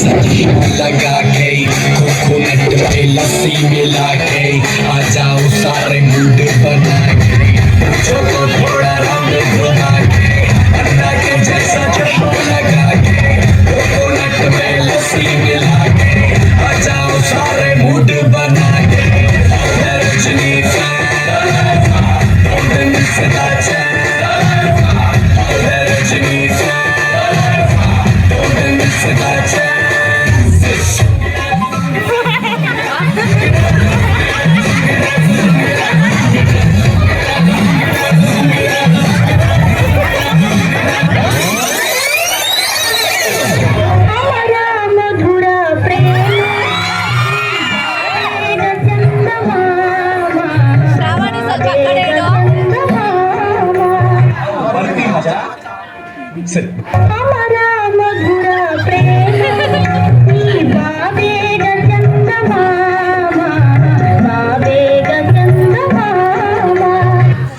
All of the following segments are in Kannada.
लगा के कोकोनट पे लस्सी मिला के आ जाओ सारे मूड बना के चोको थोड़ा राउंड घुमा के अन्ना के जैसा चश्मा लगा के कोकोनट पे लस्सी मिला के आ जाओ सारे मूड बना के रजनी हमारा मधुर प्रेम बाबेग चंदमामा बाबेग चंदमामा.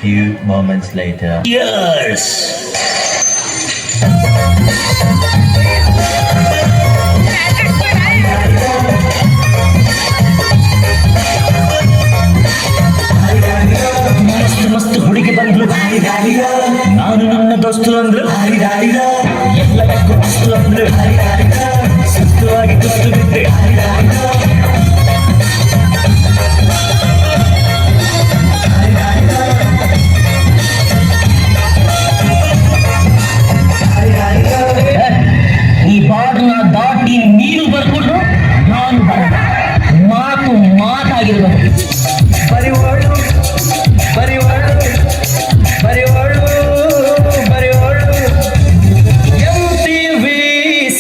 Few moments later. Yes. ಮಸ್ತ್ ಹುಡುಗಿ ಬಂದ್ರು ನಾನು ನನ್ನ ದೋಸ್ತರು ಅಂದ್ರು ಎಲ್ಲದಕ್ಕೂ ಅಷ್ಟು ಅಂದ್ರು ಸುಸ್ತವಾಗಿ ಕುಸ್ತು ಬಿದ್ದೆ ಈ ಬಾರ್ಡ್ನ ದಾಟಿ ನೀರು ಬರ್ಕೊಂಡು ನಾನು ಬರಲ್ಲ ಮಾತಾಗಿರ್ಬೇಕು ಬರಿ ಒಳ್ಳು MTV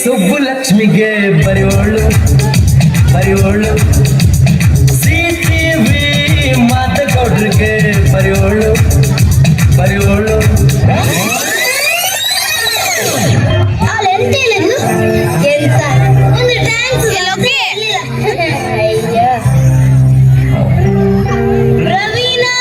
ಸುಬ್ಬುಲಕ್ಷ್ಮಿಗೆ ಬರಿವೋಳು CTV ಮಾತಗೌಡ್ರಿಗೆ ಬರಿವೋಳು ಒಂದು ಡ್ಯಾನ್ಸ್ ರವೀನಾ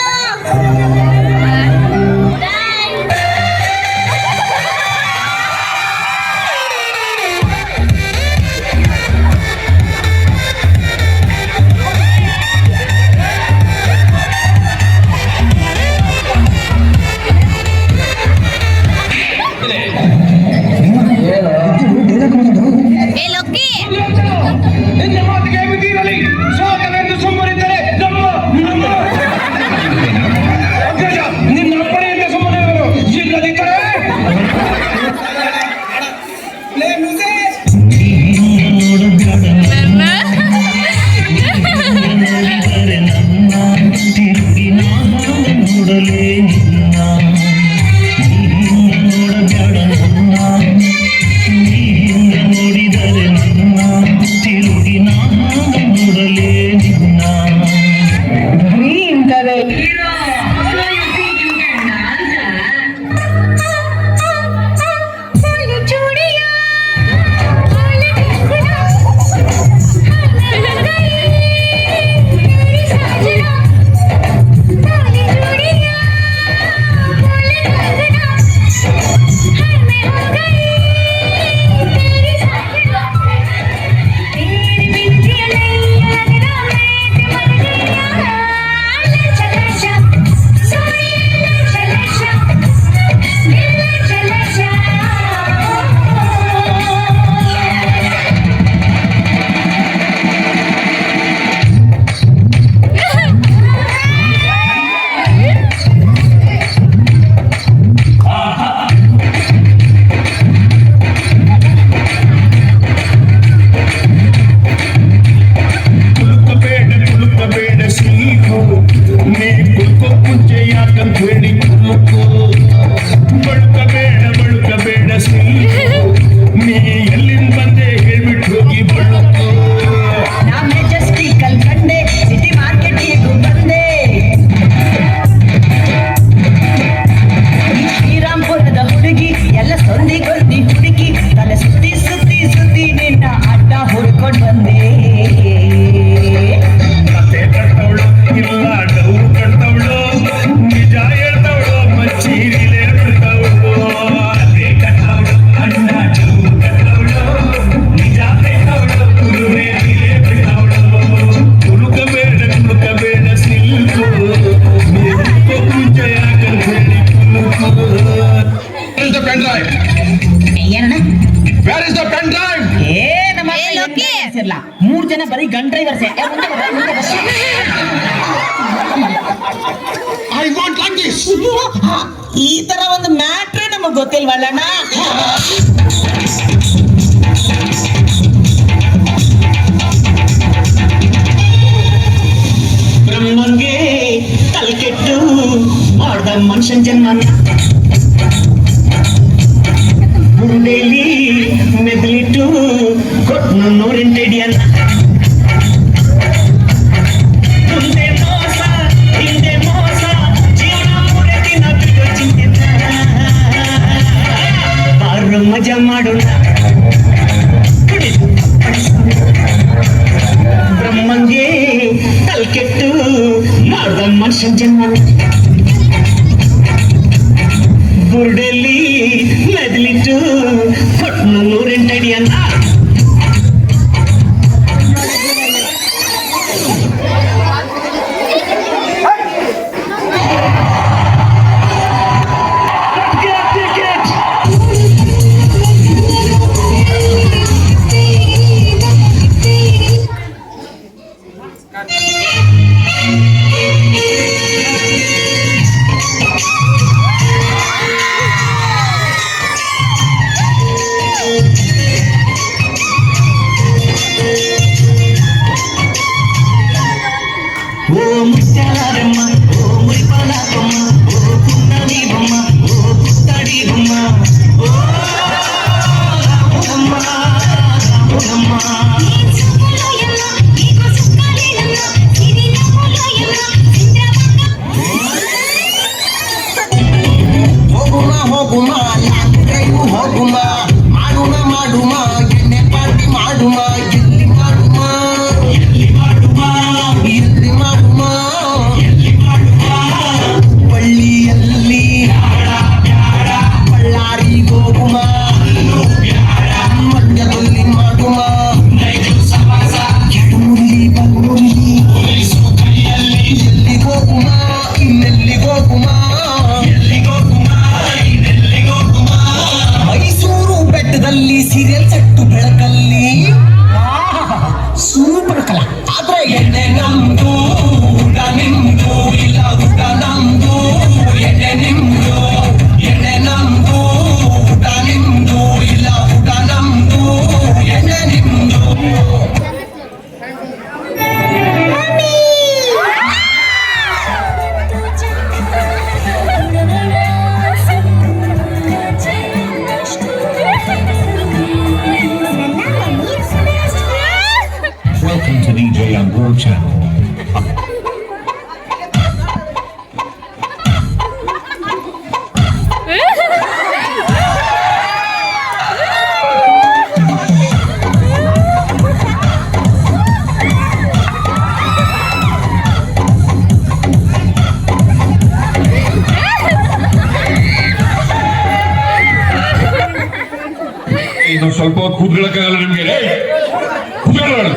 ನಿನ್ನ ಮಾತಿಗೆ ಡ್ರೈವರ್ಸ್ ಇರಲ್ಲ, 3 ಜನ ಬರೀ gun drivers. I want like this. ಈ ತರ ಒಂದು ಮ್ಯಾಟ್ರೇ ನಮಗ್ ಗೊತ್ತಿಲ್ವಲ್ಲಣ್ಣ. ಬ್ರಹ್ಮಂಗೆ ತಲೆಕೆಟ್ಟು ಮಾಡ್ದ ಮನುಷ್ಯನ್ ಜನ್ಮನ, ಗುಂಡೇಲಿ ಮೆದುಳಿಟ್ಟು ಕೊಟ್ನು 108 ಅಡಿಯನ್ನ. ಮುಂದೆ ಮೋಸ ಹಿಂದೆ ಮೋಸ, ಜೀವನ 3 ದಿನ ಬಿಟ್ಟು ಚಿಂತಿತ. ಬಾರು ಮಜಾ ಮಾಡೋಣ, ಬ್ರಹ್ಮಂಗೆ ತಲೆಕೆಟ್ಟು ಮಾಡ್ದ ಮನುಷ್ಯನ್ ಜನ್ಮ, ಬುರ್ಡೆಲ್ಲಿ ಮೆದಲಿಟ್ಟು ಕೊಟ್ನು 108 ಅಡಿಯನ್ನ. ఓ ముత్యాలమ్మ, ఓ మురిపాలమ్మ, ఓ పున్నమి బొమ్మ, ఓ పుత్తడి బొమ్మ, ఓ రాములమ్మ, రాములమ్మ. ಹೋಗುಮ ಹೋಗುಮ ಯಾತ್ರೆಯು ಹೋಗುಮ, ಮಾಡುಮ ಮಾಡುಮ ಎಣ್ಣೆ ಪಾರ್ಟಿ ಮಾಡುಮ, ಎಲ್ಲಿ ಮಾಡುಮ ಎಲ್ಲಿ ಮಾಡುವ, ಎಲ್ಲಿ ಮಾಡುಮ, ಎಲ್ಲಿ ಮಾಡುವ, ಪಳ್ಳಿಯಲ್ಲಿ ಬಳ್ಳಾರಿಗೆ ಹೋಗುಮ, ಮಂಡ್ಯದಲ್ಲಿ ಮಾಡುಮ, ಎಡಮುರಿಲಿ ಬಲಮುರಿಲಿ ಎಲ್ಲಿಗೆ ಹೋಗುಮ, ಇನ್ನೆಲ್ಲಿಗೆ ಹೋಗುಮ, ಮೈಸೂರು ಬೆಟ್ಟದಲ್ಲಿ ಸೀರಿಯಲ್ ಸೆಟ್ಟು ಬೆಳಕಲ್ಲಿ ಸೂಪರ್ ಕಲಾ. ಆದ್ರೆ ಎಣ್ಣೆ ನಮ್ದು ಊಟ ನಿಮ್ದು, ಇಲ್ಲ ಊಟ ನಮ್ದು ಎಣ್ಣೆ ನಿಮ್ದು, ಎಣ್ಣೆ ನಮ್ದು ಊಟ ನಿಮ್ದು, ಇಲ್ಲ ಊಟ ನಮ್ದು ಎಣ್ಣೆ ನಿಮ್ದು. Welcome to DJ Angor channel. ಇನ್ನು ಸ್ವಲ್ಪ ಹೊತ್ತು ಕೂತ್ಕೊಳ್ಳಕ್ಕಾಗಲ್ಲ ನಿಮ್ಗೆ. ಕೂತ್ಕೊಳ್ಳೋಣ.